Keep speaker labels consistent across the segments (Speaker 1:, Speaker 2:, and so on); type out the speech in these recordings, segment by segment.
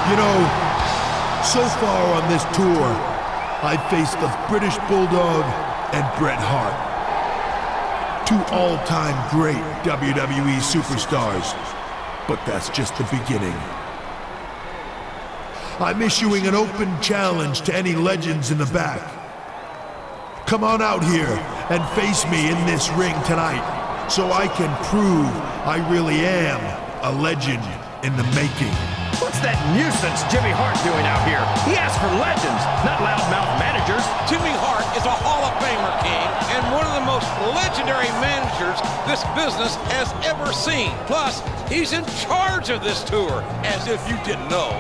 Speaker 1: You know, so far on this tour, I've faced the British Bulldog and Bret Hart. Two all-time great WWE superstars. But that's just the beginning. I'm issuing an open challenge to any legends in the back. Come on out here and face me in this ring tonight, so I can prove I really am a legend in the making.
Speaker 2: What's that nuisance Jimmy Hart doing out here? He asked for legends, not loudmouth managers.
Speaker 3: Jimmy Hart is a Hall of Famer, King, and one of the most legendary managers this business has ever seen. Plus, he's in charge of this tour, as if you didn't know.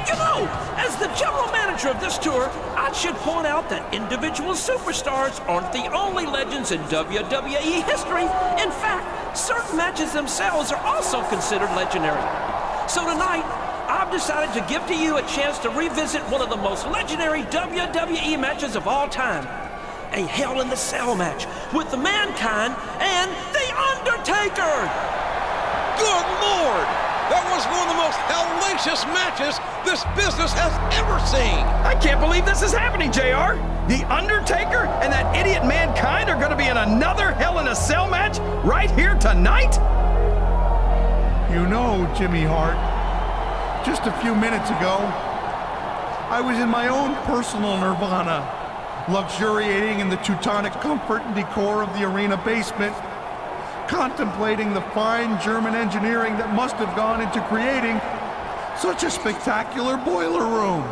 Speaker 4: You know, as the general manager of this tour, I should point out that individual superstars aren't the only legends in WWE history. In fact, certain matches themselves are also considered legendary. So tonight, I've decided to give to you a chance to revisit one of the most legendary WWE matches of all time. A Hell in the Cell match with the Mankind and the Undertaker!
Speaker 3: Good Lord! That was one of the most hellacious matches this business has ever seen!
Speaker 2: I can't believe this is happening, JR! The Undertaker and that idiot Mankind are going to be in another Hell in a Cell match right here tonight?
Speaker 5: You know, Jimmy Hart, just a few minutes ago, I was in my own personal nirvana, luxuriating in the Teutonic comfort and decor of the arena basement, contemplating the fine German engineering that must have gone into creating such a spectacular boiler room.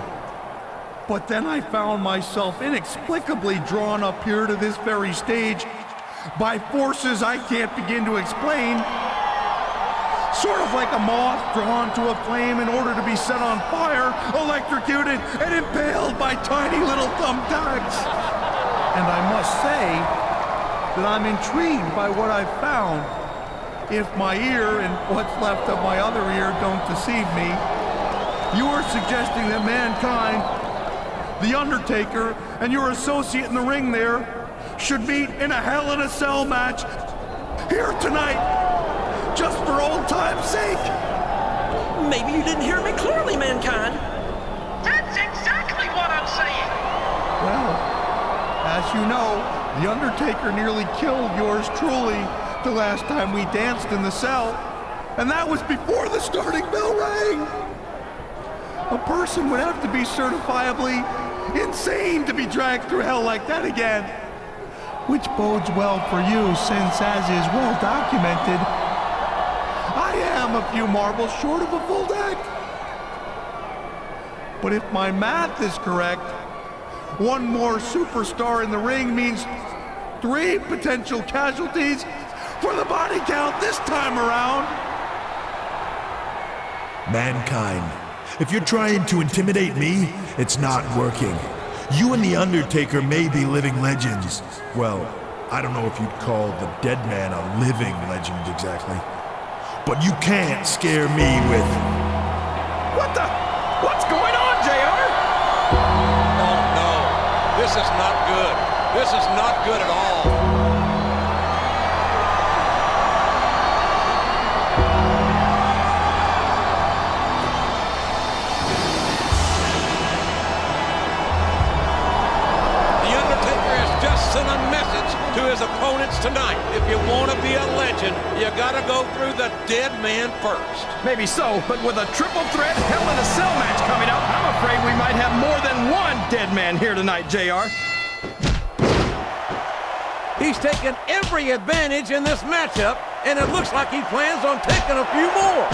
Speaker 5: But then I found myself inexplicably drawn up here to this very stage by forces I can't begin to explain. Sort of like a moth drawn to a flame in order to be set on fire, electrocuted, and impaled by tiny little thumbtacks. And I must say that I'm intrigued by what I've found. If my ear and what's left of my other ear don't deceive me, you are suggesting that Mankind, the Undertaker, and your associate in the ring there should meet in a Hell in a Cell match here tonight, just for old time's sake.
Speaker 4: Maybe you didn't hear me clearly, Mankind.
Speaker 6: That's exactly what I'm saying.
Speaker 5: Well, as you know, the Undertaker nearly killed yours truly the last time we danced in the cell, and that was before the starting bell rang. A person would have to be certifiably insane to be dragged through hell like that again, which bodes well for you since, as is well documented, I am a few marbles short of a full deck. But if my math is correct, one more superstar in the ring means 3 potential casualties for the body count this time around.
Speaker 1: Mankind, if you're trying to intimidate me, it's not working. You and The Undertaker may be living legends. Well, I don't know if you'd call the dead man a living legend exactly. But you can't scare me with...
Speaker 2: What's going on, JR?
Speaker 3: Oh no, this is not good. This is not good at all. Send a message to his opponents tonight. If you want to be a legend, you got to go through the dead man first.
Speaker 2: Maybe so, but with a triple threat Hell in a Cell match coming up, I'm afraid we might have more than one dead man here tonight, JR.
Speaker 3: He's taken every advantage in this matchup, and it looks like he plans on taking a few more.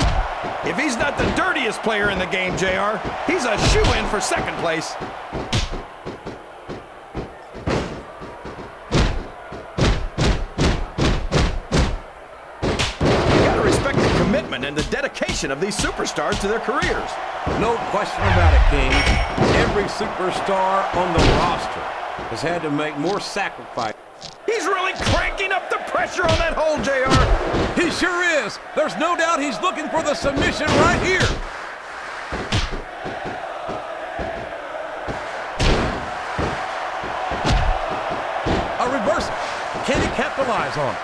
Speaker 2: If he's not the dirtiest player in the game, JR, he's a shoo-in for second place. And the dedication of these superstars to their careers.
Speaker 3: No question about it, King. Every superstar on the roster has had to make more sacrifice.
Speaker 2: He's really cranking up the pressure on that hole, JR.
Speaker 3: He sure is. There's no doubt he's looking for the submission right here. A reversal. Can he capitalize on it?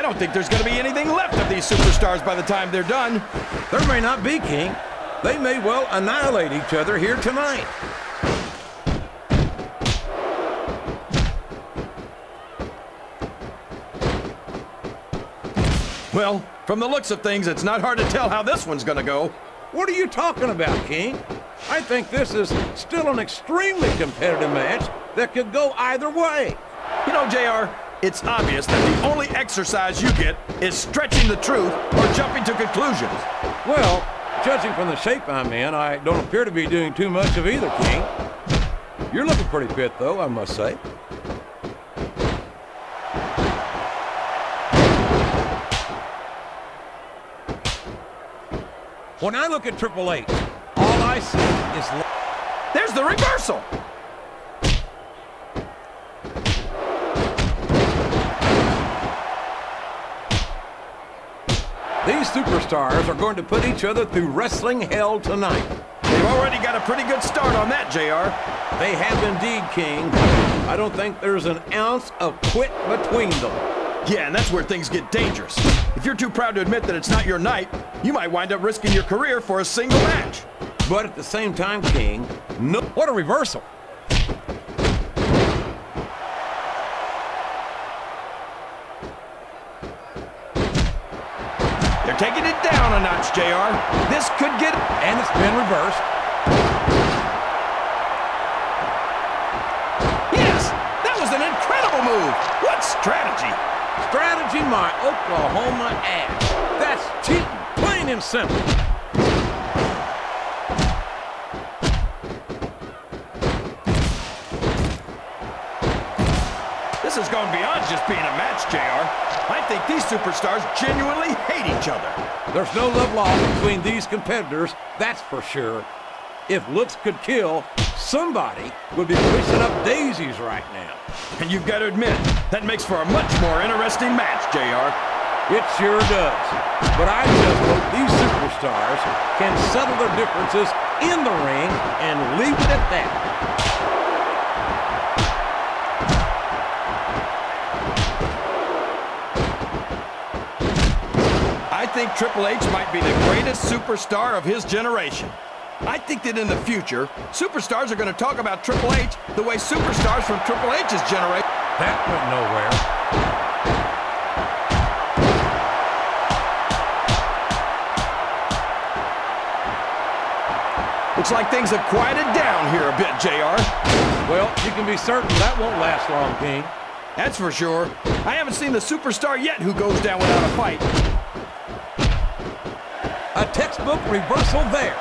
Speaker 2: don't think there's going to be anything left of these superstars by the time they're done.
Speaker 3: There may not be, King. They may well annihilate each other here tonight.
Speaker 2: Well, from the looks of things, it's not hard to tell how this one's going to go.
Speaker 3: What are you talking about, King? I think this is still an extremely competitive match that could go either way.
Speaker 2: You know, JR, it's obvious that the only exercise you get is stretching the truth or jumping to conclusions.
Speaker 3: Well, judging from the shape I'm in, I don't appear to be doing too much of either, King. You're looking pretty fit, though, I must say. When I look at Triple H, all I see is...
Speaker 2: There's the reversal!
Speaker 3: These superstars are going to put each other through wrestling hell tonight.
Speaker 2: They've already got a pretty good start on that, JR.
Speaker 3: They have indeed, King. I don't think there's an ounce of quit between them.
Speaker 2: Yeah, and that's where things get dangerous. If you're too proud to admit that it's not your night, you might wind up risking your career for a single match.
Speaker 3: But at the same time, King, no... What a reversal!
Speaker 2: They're taking it down a notch, JR. This could get...
Speaker 3: And it's been reversed.
Speaker 2: Yes! That was an incredible move! What strategy!
Speaker 3: Strategy, my Oklahoma ass. That's cheating, plain and simple.
Speaker 2: This has gone beyond just being a match, JR. I think these superstars genuinely hate each other.
Speaker 3: There's no love lost between these competitors, that's for sure. If looks could kill, somebody would be wishing up daisies right now.
Speaker 2: And you've got to admit, that makes for a much more interesting match, JR.
Speaker 3: It sure does. But I just hope these superstars can settle their differences in the ring and leave it at that.
Speaker 2: I think Triple H might be the greatest superstar of his generation. I think that in the future, superstars are going to talk about Triple H the way superstars from Triple H's generation...
Speaker 3: That went nowhere.
Speaker 2: Looks like things have quieted down here a bit, JR.
Speaker 3: Well, you can be certain that won't last long, King.
Speaker 2: That's for sure. I haven't seen the superstar yet who goes down without a fight.
Speaker 3: A textbook reversal there.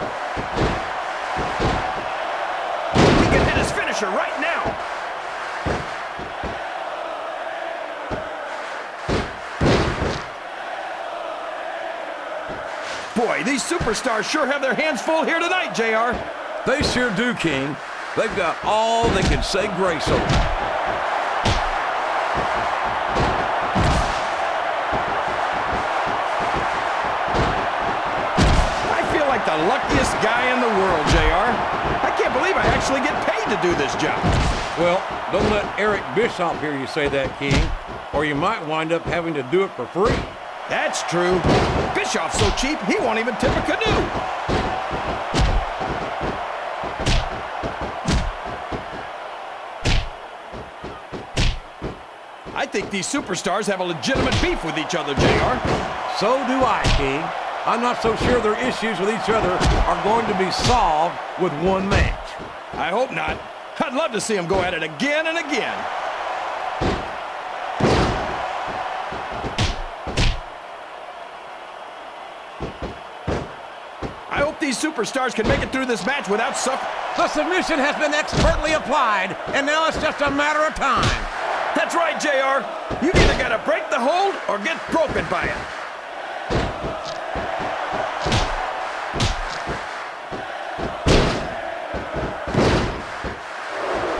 Speaker 2: He can hit his finisher right now. Boy, these superstars sure have their hands full here tonight, JR.
Speaker 3: They sure do, King. They've got all they can say grace over.
Speaker 2: The luckiest guy in the world, JR. I can't believe I actually get paid to do this job.
Speaker 3: Well, don't let Eric Bischoff hear you say that, King, or you might wind up having to do it for free.
Speaker 2: That's true. Bischoff's so cheap, he won't even tip a canoe. I think these superstars have a legitimate beef with each other, JR.
Speaker 3: So do I, King. I'm not so sure their issues with each other are going to be solved with one match.
Speaker 2: I hope not. I'd love to see them go at it again and again. I hope these superstars can make it through this match without suffering.
Speaker 3: The submission has been expertly applied, and now it's just a matter of time.
Speaker 2: That's right, JR. You either got to break the hold or get broken by it.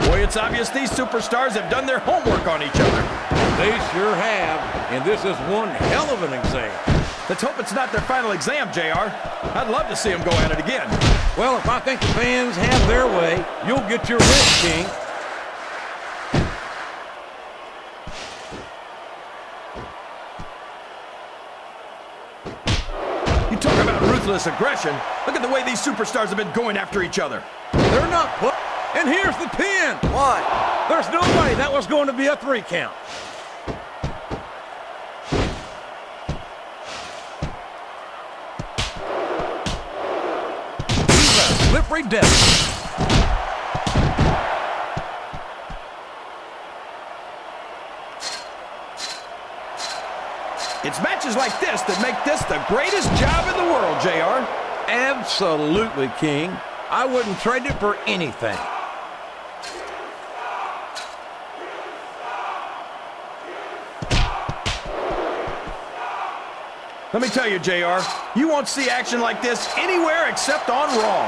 Speaker 2: Boy, it's obvious these superstars have done their homework on each other.
Speaker 3: They sure have, and this is one hell of an exam.
Speaker 2: Let's hope it's not their final exam, JR. I'd love to see them go at it again.
Speaker 3: Well, if I think the fans have their way, you'll get your wish, King.
Speaker 2: ruthless aggression. Look at the way these superstars have been going after each other.
Speaker 3: They're not put. And here's the pin.
Speaker 7: One.
Speaker 3: There's no way that was going to be a 3 count. Slippery devil.
Speaker 2: It's matches like this that make this the greatest job in the world, JR.
Speaker 3: Absolutely, King. I wouldn't trade it for anything.
Speaker 2: Let me tell you, JR, you won't see action like this anywhere except on Raw.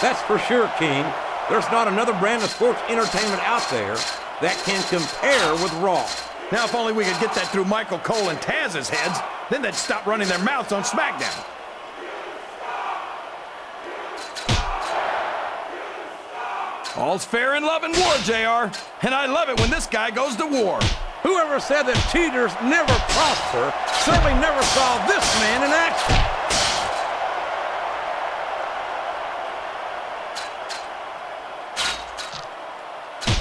Speaker 3: That's for sure, King. There's not another brand of sports entertainment out there that can compare with Raw.
Speaker 2: Now, if only we could get that through Michael Cole and Taz's heads, then they'd stop running their mouths on SmackDown. All's fair in love and war, JR. And I love it when this guy goes to war.
Speaker 3: Whoever said that cheaters never prosper certainly never saw this man in action.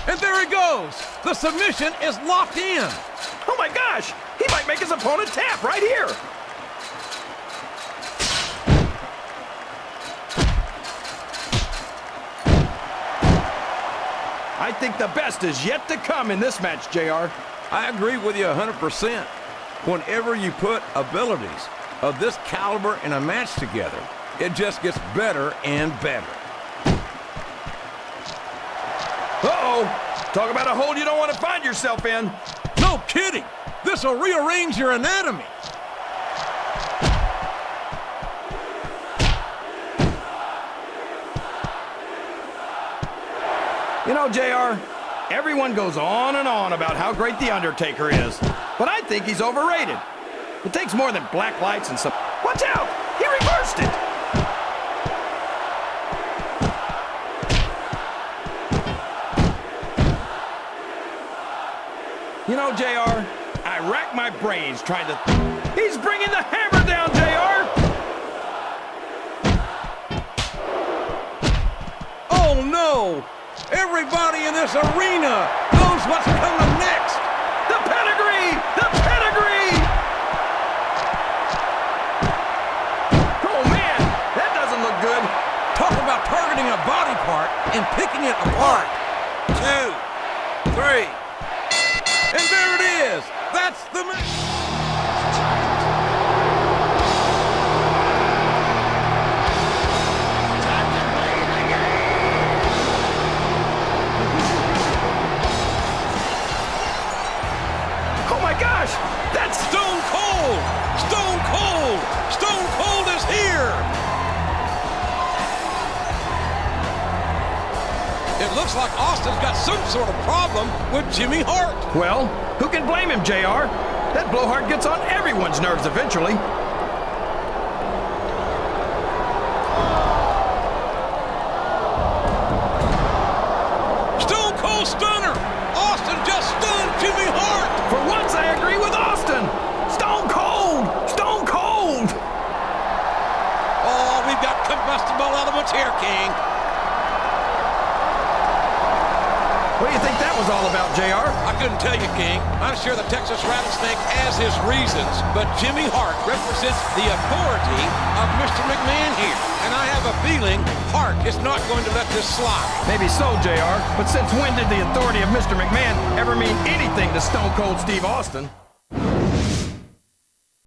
Speaker 3: And there he goes. The submission is locked in.
Speaker 2: Oh my gosh, he might make his opponent tap right here. I think the best is yet to come in this match, JR.
Speaker 3: I agree with you 100%. Whenever you put abilities of this caliber in a match together, it just gets better and better.
Speaker 2: Uh-oh. Talk about a hole you don't want to find yourself in.
Speaker 3: No kidding. This will rearrange your anatomy.
Speaker 2: You know, JR, everyone goes on and on about how great The Undertaker is, but I think he's overrated. It takes more than black lights and some... Watch out! He reversed it! You know, JR, I rack my brains trying to... He's bringing the hammer down, JR!
Speaker 3: Oh, no! Everybody in this arena knows what's coming next!
Speaker 2: The pedigree! The pedigree! Oh, man! That doesn't look good.
Speaker 3: Talk about targeting a body part and picking it apart.
Speaker 7: 1, 2, 3.
Speaker 3: And there it is! That's the match!
Speaker 2: Oh my gosh! That's
Speaker 3: Stone Cold! Stone Cold! Stone Cold is here! It looks like Austin's got some sort of problem with Jimmy Hart.
Speaker 2: Well, who can blame him, JR? That blowhard gets on everyone's nerves eventually.
Speaker 3: Stone Cold Stunner! Austin just stunned Jimmy Hart!
Speaker 2: For once, I agree with Austin. Stone Cold! Stone Cold!
Speaker 3: Oh, we've got combustible elements here, King.
Speaker 2: What do you think that was all about, JR?
Speaker 3: I couldn't tell you, King. I'm sure the Texas Rattlesnake has his reasons, but Jimmy Hart represents the authority of Mr. McMahon here. And I have a feeling Hart is not going to let this slide.
Speaker 2: Maybe so, JR. But since when did the authority of Mr. McMahon ever mean anything to Stone Cold Steve Austin?